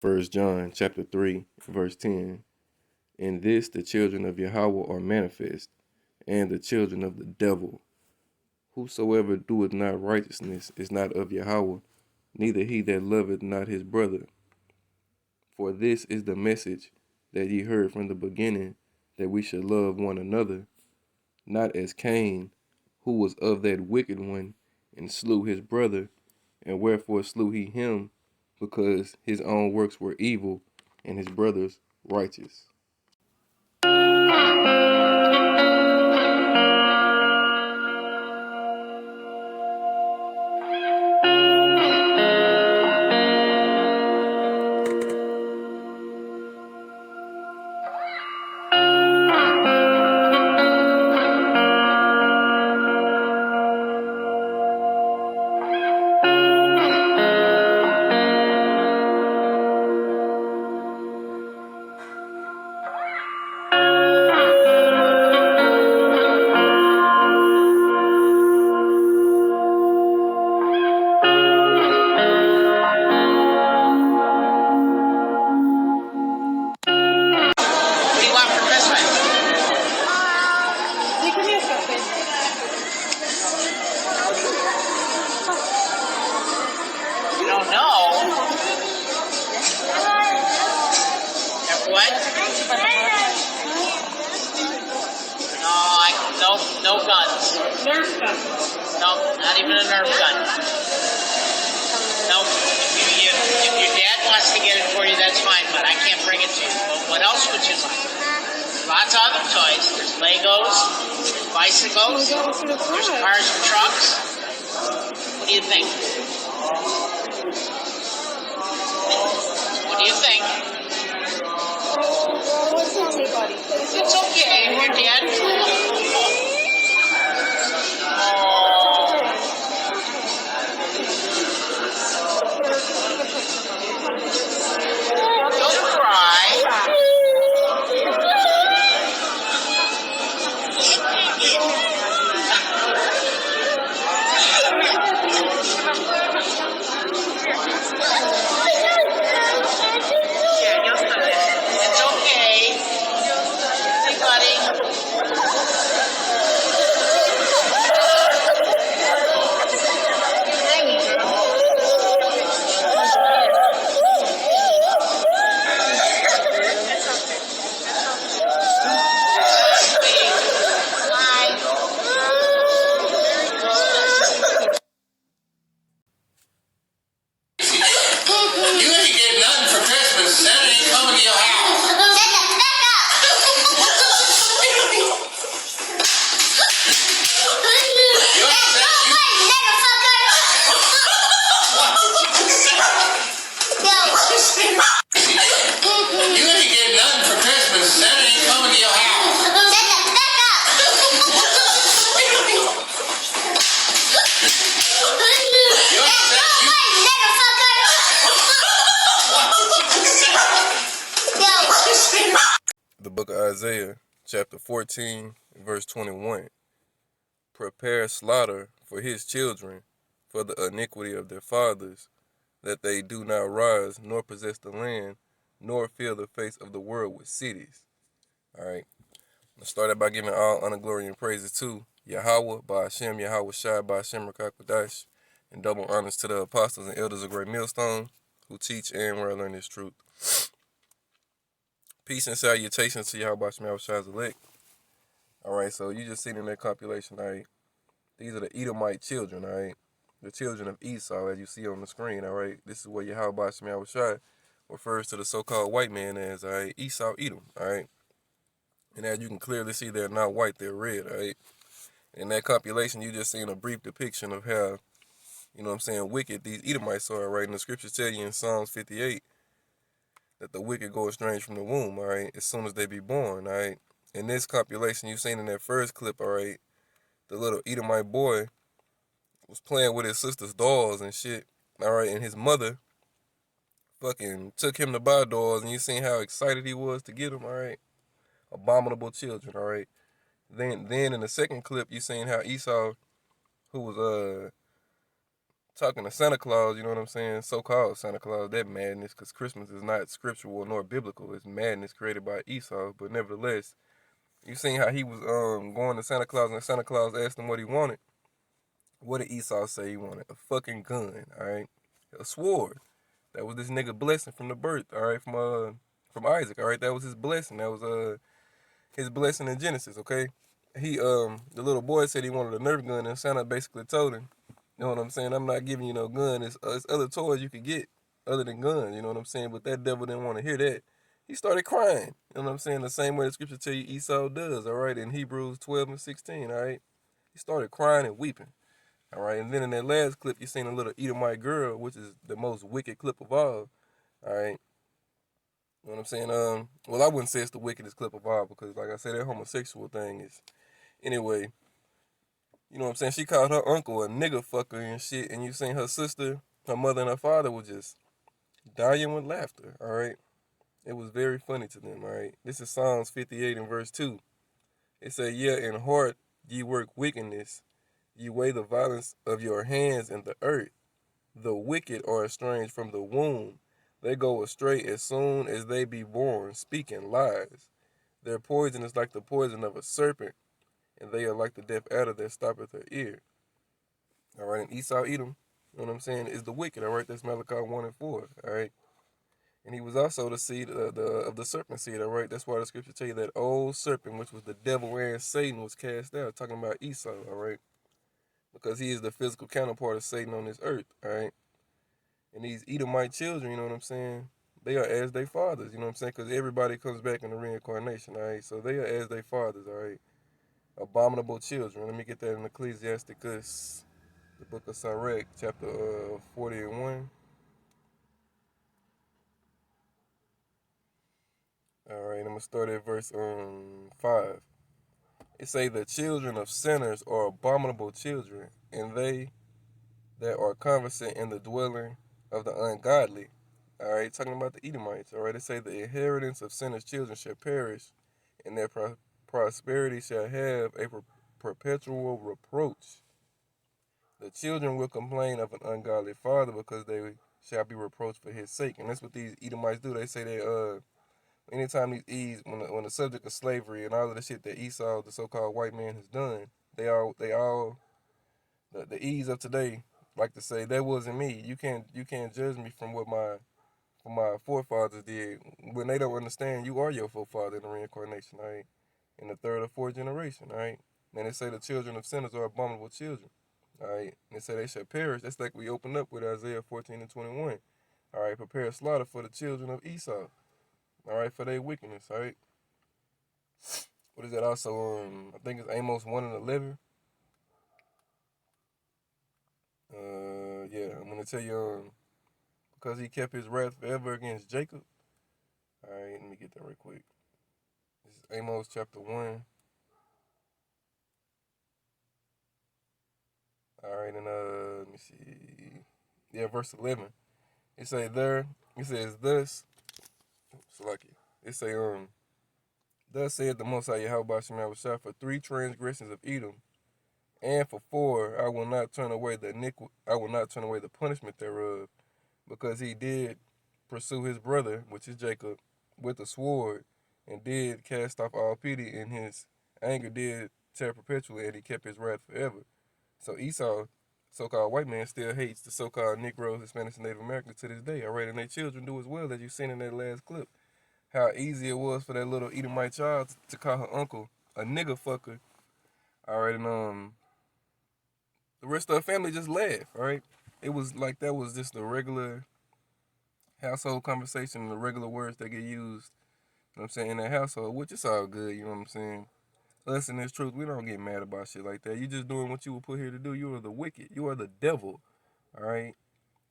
First John chapter 3, verse 10. In this the children of Yahweh are manifest, and the children of the devil. Whosoever doeth not righteousness is not of Yahweh, neither he that loveth not his brother. For this is the message that ye heard from the beginning, that we should love one another, not as Cain, who was of that wicked one, and slew his brother. And wherefore slew he him? Because his own works were evil, and his brother's righteous. What do you want for Christmas? You don't know? And what? No guns. Nerf gun. No, not even a Nerf gun. No, if your dad wants to get it for you, that's fine, but I can't bring it to you. But what else would you like? Lots of other toys. There's Legos, there's bicycles, there's cars and trucks. What do you think? What do you think? It's okay, your dad. Don't cry. It's okay. Hey, buddy. You ain't getting nothing for Christmas. Santa ain't coming to your house. You ain't getting nothing for Christmas. Santa ain't coming to your house. The book of Isaiah, chapter 14, verse 21. Prepare slaughter for his children, for the iniquity of their fathers, that they do not rise, nor possess the land, nor fill the face of the world with cities. All right. Let's start out by giving all honor, glory, and praises to Yahweh, by Hashem, Yahweh Shai, by Hashem, Rakakwadash, and double honors to the apostles and elders of Great Millstone, who teach and where I learn this truth. Peace and salutations to Yahweh Hashem, Yahweh Shai's elect. All right, so you just seen in that compilation, all right, these are the Edomite children, all right, the children of Esau, as you see on the screen, all right. This is what Yahweh Hashem, Yahweh Shai refers to the so-called white man as, all right, Esau, Edom, all right. And as you can clearly see, they're not white, they're red, all right. In that compilation, you just seen a brief depiction of how, you know what I'm saying, wicked these Edomites are, right? And the scriptures tell you in Psalms 58 that the wicked go estranged from the womb, all right, as soon as they be born, all right. In this compilation, you've seen in that first clip, all right, the little Edomite boy was playing with his sister's dolls and shit, all right, and his mother fucking took him to buy dolls, and you seen how excited he was to get them, all right. Abominable children, all right. Then in the second clip, you seen how Esau, who was talking to Santa Claus, you know what I'm saying? So-called Santa Claus, that madness, because Christmas is not scriptural nor biblical. It's madness created by Esau. But nevertheless, you seen how he was going to Santa Claus, and Santa Claus asked him what he wanted. What did Esau say he wanted? A fucking gun, all right? A sword. That was this nigga blessing from the birth, all right, from Isaac, all right? That was his blessing. That was his blessing in Genesis, okay? The little boy said he wanted a Nerf gun, and Santa basically told him, you know what I'm saying? I'm not giving you no gun. It's other toys you could get other than guns, you know what I'm saying? But that devil didn't want to hear that. He started crying, you know what I'm saying? The same way the scripture tell you Esau does, all right, in Hebrews 12 and 16, all right? He started crying and weeping. All right, and then in that last clip, you seen a little Edomite girl, which is the most wicked clip of all. All right, you know what I'm saying? Well, I wouldn't say it's the wickedest clip of all because, like I said, that homosexual thing is. Anyway, you know what I'm saying? She called her uncle a nigger fucker and shit, and you seen her sister, her mother, and her father were just dying with laughter. All right, it was very funny to them. All right, this is Psalms 58 and verse 2. It said, "Yeah, in heart ye work wickedness, ye weigh the violence of your hands in the earth. The wicked are estranged from the womb. They go astray as soon as they be born, speaking lies. Their poison is like the poison of a serpent, and they are like the deaf adder that stoppeth her ear." All right, and Esau Edom, you know what I'm saying, is the wicked. All right, that's Malachi 1 and 4. All right, and he was also the seed of the serpent seed. All right, that's why the scripture tell you that old serpent, which was the devil and Satan, was cast out. Talking about Esau. All right, because he is the physical counterpart of Satan on this earth. All right. And these Edomite children, you know what I'm saying? They are as their fathers, you know what I'm saying? Because everybody comes back in the reincarnation, all right? So they are as their fathers, all right? Abominable children. Let me get that in Ecclesiasticus, the book of Sirach, chapter 40 and 1. All right, I'm going to start at verse 5. It say, "The children of sinners are abominable children, and they that are conversant in the dwelling of the ungodly." All right, talking about the Edomites. All right, it say, "The inheritance of sinners' children shall perish, and their prosperity shall have a perpetual reproach. The children will complain of an ungodly father because they shall be reproached for his sake." And that's what these Edomites do. They say anytime these when the subject of slavery and all of the shit that Esau, the so-called white man, has done, the E's of today like to say that wasn't me. You can't judge me from what my forefathers did. When they don't understand, you are your forefather in the reincarnation, all right? In the third or fourth generation, all right? And they say the children of sinners are abominable children, all right? And they say they shall perish. That's like we open up with Isaiah 14 and 21. All right, prepare a slaughter for the children of Esau, all right, for their wickedness, all right? What is that also? I think it's Amos 1 and 11. Yeah, I'm going to tell you, because he kept his wrath forever against Jacob. All right, let me get that real quick. This is Amos chapter 1. All right, and let me see. Yeah, verse 11. It says, "Thus," Salaki. It say, "Thus said the Most High Yahweh Shema Shah, for 3 transgressions of Edom, and for 4, I will not turn away the punishment thereof, because he did pursue his brother, which is Jacob, with a sword, and did cast off all pity, and his anger did tear perpetually, and he kept his wrath forever." So Esau, so-called white man, still hates the so-called Negroes, Hispanics, and Native Americans to this day. All right, and their children do as well, as you seen in that last clip. How easy it was for that little Edomite child to call her uncle a nigger fucker. All right, and the rest of the family just laughed. All right, it was like that was just a regular household conversation, the regular words that get used. You know what I'm saying, in that household, which is all good. You know what I'm saying. Us in this truth, we don't get mad about shit like that. You just doing what you were put here to do. You are the wicked. You are the devil. All right.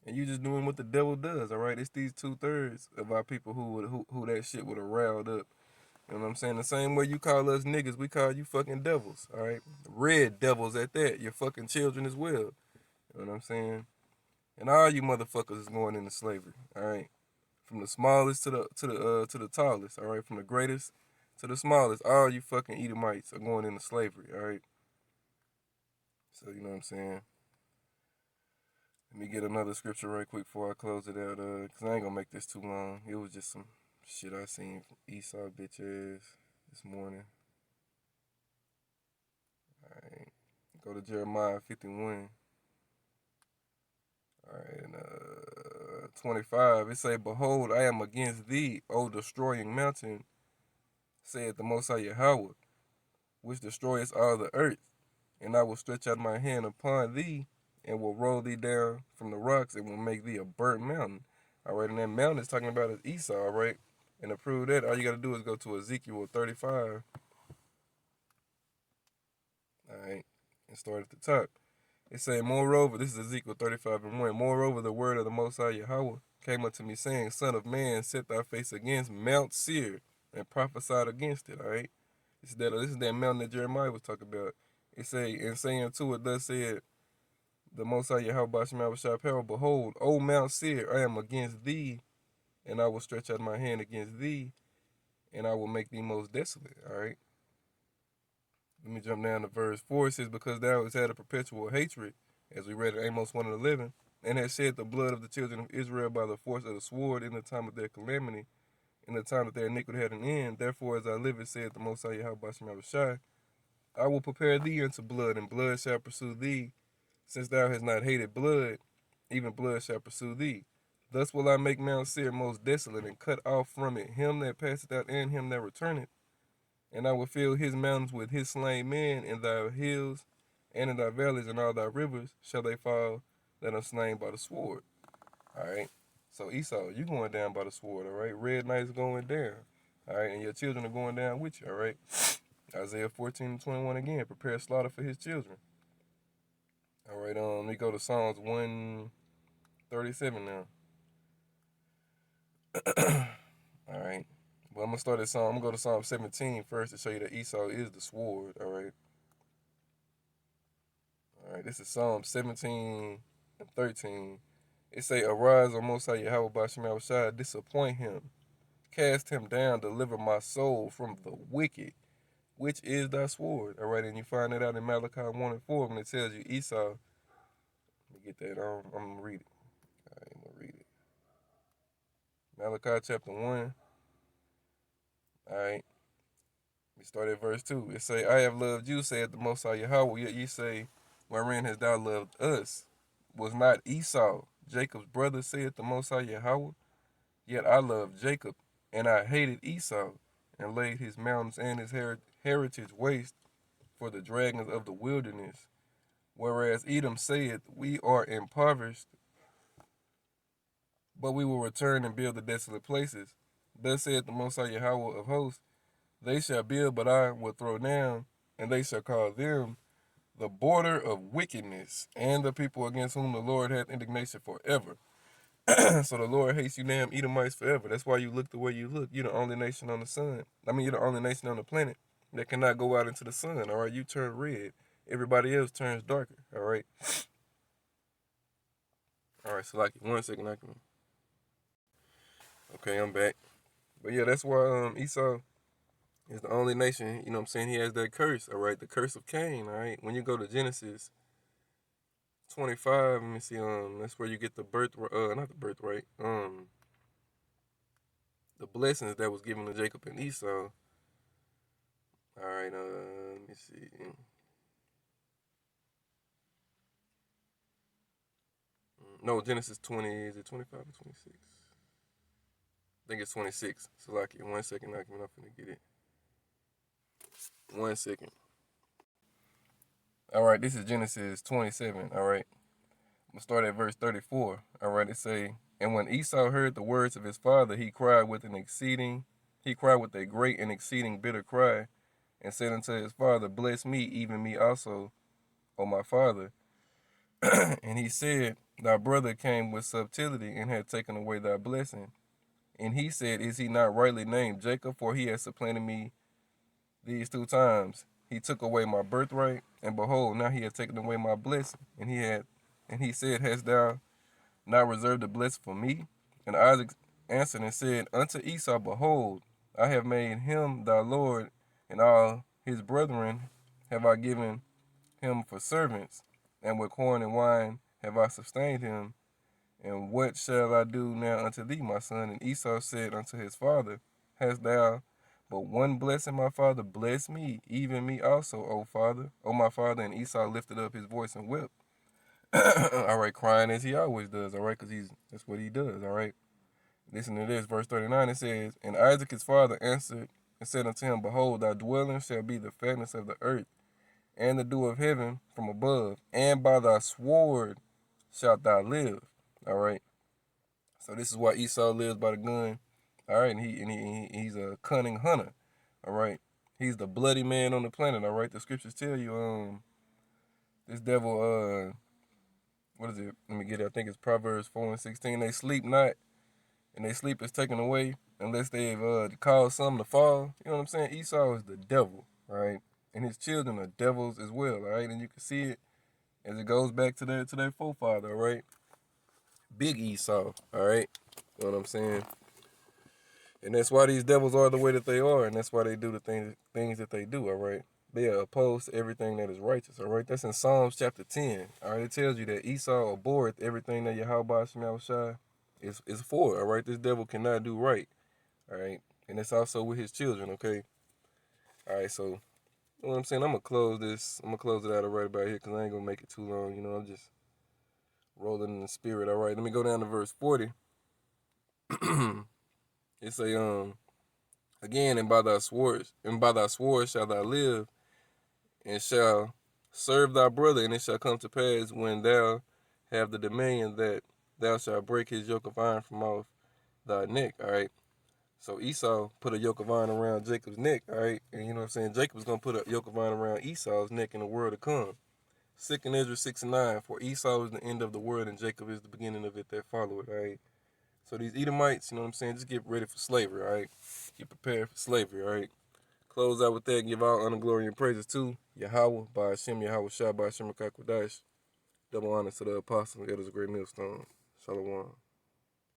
And you just doing what the devil does. All right. It's these 2/3 of our people who that shit would have riled up. You know what I'm saying? The same way you call us niggas, we call you fucking devils. All right. Red devils at that. Your fucking children as well. You know what I'm saying? And all you motherfuckers is going into slavery. All right. From the smallest to the tallest. All right. From the greatest to the smallest, all you fucking Edomites are going into slavery, all right? So, you know what I'm saying? Let me get another scripture right quick before I close it out, cause I ain't gonna make this too long. It was just some shit I seen from Esau bitch ass this morning. Alright. Go to Jeremiah 51. Alright, and 25. It say, Behold, I am against thee, O destroying mountain, saith the Most High Yahweh, which destroyeth all the earth. And I will stretch out my hand upon thee, and will roll thee down from the rocks, and will make thee a burnt mountain. Alright, and that mountain is talking about is Esau, alright? And to prove that, all you gotta do is go to Ezekiel 35. Alright, and start at the top. It say, Moreover, this is Ezekiel 35 and 1. Moreover, the word of the Most High Yahweh came unto me, saying, Son of man, set thy face against Mount Seir, and prophesied against it. Alright, this is that mountain that Jeremiah was talking about. It say, and saying to it, thus said the Most High Yahweh Shema Power, Behold, O Mount Seir, I am against thee, and I will stretch out my hand against thee, and I will make thee most desolate. Alright. Let me jump down to verse 4. It says, Because thou hast had a perpetual hatred, as we read in Amos 1 and 11, and hast shed the blood of the children of Israel by the force of the sword in the time of their calamity, in the time that their iniquity had an end. Therefore, as I live, it saith the Most High Yahweh Shema, I will prepare thee unto blood, and blood shall pursue thee. Since thou hast not hated blood, even blood shall pursue thee. Thus will I make Mount Seir most desolate, and cut off from it him that passeth out and him that returneth. And I will fill his mountains with his slain men, in thy hills and in thy valleys and all thy rivers shall they fall that are slain by the sword. Alright. So Esau, you going down by the sword, alright? Red Knight's going down. Alright, and your children are going down with you, alright? Isaiah 14 and 21 again, prepare slaughter for his children. Alright, let me go to Psalms 137 now. Alright. Well, I'm gonna go to Psalm 17 first to show you that Esau is the sword, alright? Alright, this is Psalm 17 and 13. It say, Arise, O Most High Yahweh Bashim Shai, disappoint him. Cast him down, deliver my soul from the wicked, which is thy sword. Alright, and you find that out in Malachi 1 and 4 when it tells you Esau. Let me get that on. I'm gonna read it. Alright, I'm gonna read it. Malachi chapter 1. Alright. We start at verse 2. It say, I have loved you, saith the Most High Yahweh, yet ye say, Wherein hast thou loved us? Was not Esau Jacob's brother, saith the Most High Yahweh? Yet I loved Jacob, and I hated Esau, and laid his mountains and his heritage waste for the dragons of the wilderness. Whereas Edom saith, We are impoverished, but we will return and build the desolate places. Thus saith the Most High Yahweh of hosts, They shall build, but I will throw down, and they shall call them the border of wickedness, and the people against whom the Lord hath indignation forever. So the Lord hates you damn Edomites forever. That's why you look the way you look. You're the only nation on the sun. You're the only nation on the planet that cannot go out into the sun, all right? You turn red. Everybody else turns darker, all right? All right, so like 1 second, Okay, I'm back. But yeah, that's why Esau is the only nation, you know what I'm saying? He has that curse, all right? The curse of Cain, all right? When you go to Genesis 25, let me see, that's where you get the not the birthright, the blessings that was given to Jacob and Esau. All right, let me see. No, Genesis 20, is it 25 or 26? I think it's 26. So like in 1 second, I'm finna get it. 1 second. All right, this is Genesis 27, all right? I'm gonna start at verse 34. All right, it say, And when Esau heard the words of his father, he cried with a great and exceeding bitter cry, and said unto his father, Bless me, even me also, O my father. And he said, Thy brother came with subtlety, and had taken away thy blessing. And he said, Is he not rightly named Jacob? For he has supplanted me these 2 times. He took away my birthright, and behold, now he has taken away my blessing. And he said, Hast thou not reserved the blessing for me? And Isaac answered and said, Unto Esau, Behold, I have made him thy lord, and all his brethren have I given him for servants, and with corn and wine have I sustained him, and what shall I do now unto thee, my son? And Esau said unto his father, Hast thou but one blessing, my father? Bless me, even me also, O father, O my father. And Esau lifted up his voice and wept. All right, crying as he always does, all right, because that's what he does, all right. Listen to this, verse 39, it says, And Isaac his father answered and said unto him, Behold, thy dwelling shall be the fatness of the earth, and the dew of heaven from above, and by thy sword shalt thou live. All right. So this is why Esau lives by the gun. All right, and he's a cunning hunter. All right. He's the bloody man on the planet. All right. The scriptures tell you, this devil, what is it? Let me get it. I think it's Proverbs 4:16. They sleep not, and their sleep is taken away unless they've caused some to fall. You know what I'm saying? Esau is the devil, right? And his children are devils as well, all right? And you can see it as it goes back to their forefather, all right? Big Esau, all right? You know what I'm saying? And that's why these devils are the way that they are, and that's why they do the things that they do, all right? They are opposed to everything that is righteous, all right? That's in Psalms chapter 10, all right? It tells you that Esau abhorreth everything that Yahweh Shema Shai is for, all right? This devil cannot do right, all right? And it's also with his children, okay? All right, so, you know what I'm saying? I'm going to close this. I'm going to close it out right about here because I ain't going to make it too long. You know, I'm just rolling in the spirit, all right? Let me go down to verse 40. It say, again, and by thy sword shalt thou live, and shall serve thy brother, and it shall come to pass when thou have the dominion that thou shalt break his yoke of iron from off thy neck, all right? So Esau put a yoke of iron around Jacob's neck, all right? And you know what I'm saying? Jacob's going to put a yoke of iron around Esau's neck in the world to come. 2 Ezra 6:9, for Esau is the end of the world and Jacob is the beginning of it that follow it, all right? So these Edomites, you know what I'm saying? Just get ready for slavery, all right? Get prepared for slavery, all right? Close out with that. Give all honor, glory, and praises to Yahweh, by Hashem, Yahweh Shah, by Hashem, Rakakwadash. Double honor to the apostle, elders of Great Millstone. Shalom.